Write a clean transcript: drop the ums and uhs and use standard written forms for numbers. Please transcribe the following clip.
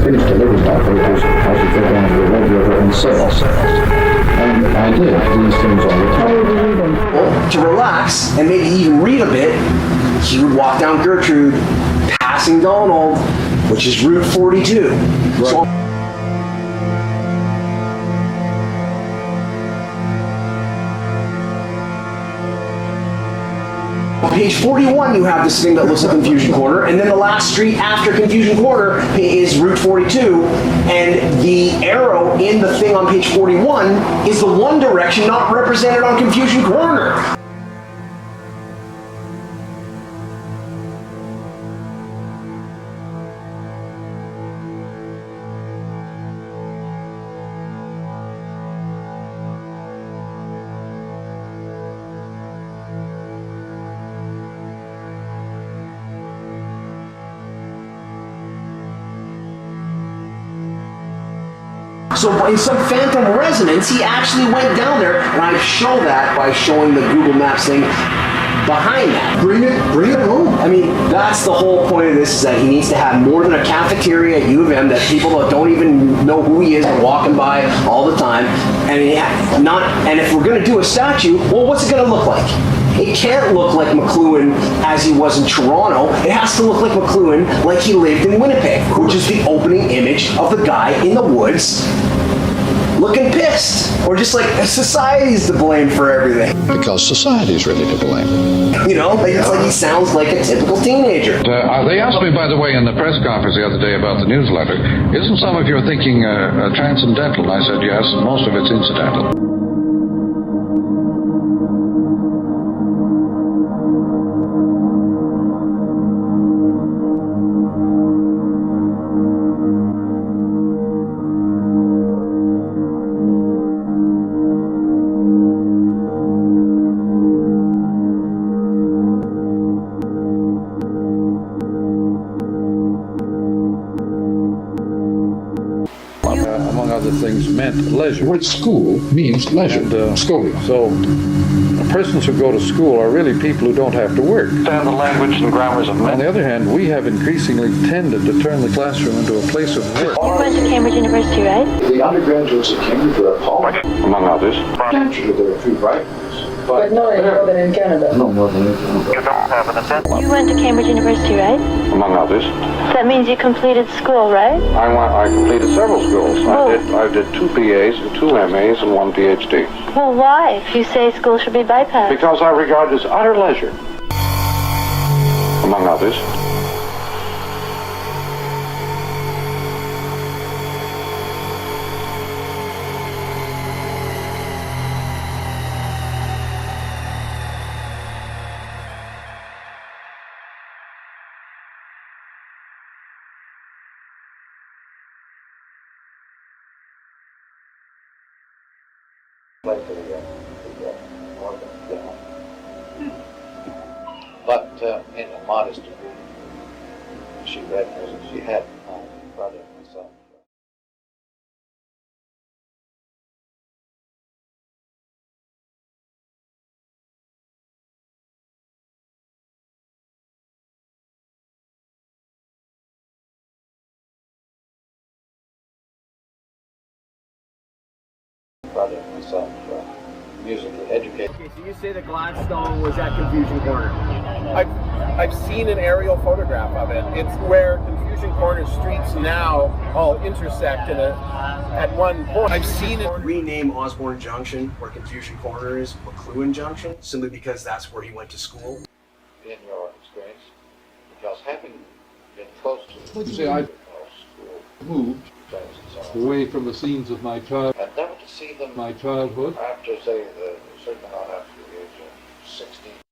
finished delivering my papers, I should go down to the Red River and sail. And I did these things all the time. Well, to relax and maybe even read a bit, he would walk down Gertrude, passing Donald, which is Route 42. Right. So on page 41, you have this thing that looks like Confusion Corner, and then the last street after Confusion Corner is Route 42, and the arrow in the thing on page 41 is the one direction not represented on Confusion Corner. So in some phantom resonance, he actually went down there, and I show that by showing the Google Maps thing behind that. Bring it home. I mean, that's the whole point of this, is that he needs to have more than a cafeteria at U of M that people that don't even know who he is are walking by all the time. And and if we're going to do a statue, well, what's it going to look like? It can't look like McLuhan as he was in Toronto. It has to look like McLuhan like he lived in Winnipeg, which is the opening image of the guy in the woods looking pissed. Or just like society's to blame for everything. Because society's really to blame. You know, it's like he sounds like a typical teenager. They asked me, by the way, in the press conference the other day about the newsletter, isn't some of your thinking transcendental? And I said, yes, and most of it's incidental. Among other things, meant leisure. The word school means leisure. And, schooling. So, persons who go to school are really people who don't have to work. Understand the language and grammars of On men. the other hand, we have increasingly tended to turn the classroom into a place of work. You went to Cambridge University, right? The undergraduates at Cambridge were appalled. Among others. Naturally, there were a few bright ones. But not in Northern in Canada. No more than anything. You don't have an assent. You went to Cambridge University, right? Among others. That means you completed school, right? I completed several schools. I did 2 PAs, 2 MAs, and 1 PhD. Well, why? If you say school should be bypassed. Because I regard it as utter leisure. Among others. But in a modest degree, she read music. She had my brother and myself. Brother and myself, musically educated. Okay, so you say that Gladstone was at Confusion Corner. I've seen an aerial photograph of it. It's where Confusion Corner streets now all intersect at one point. I've seen it. Rename Osborne Junction, where Confusion Corner is, McLuhan Junction, simply because that's where he went to school. In your experience, because having been close to Let's say I school, moved friends and so on, away from the scenes of my and never to see them childhood. after, say, the certain amount after the age of 16,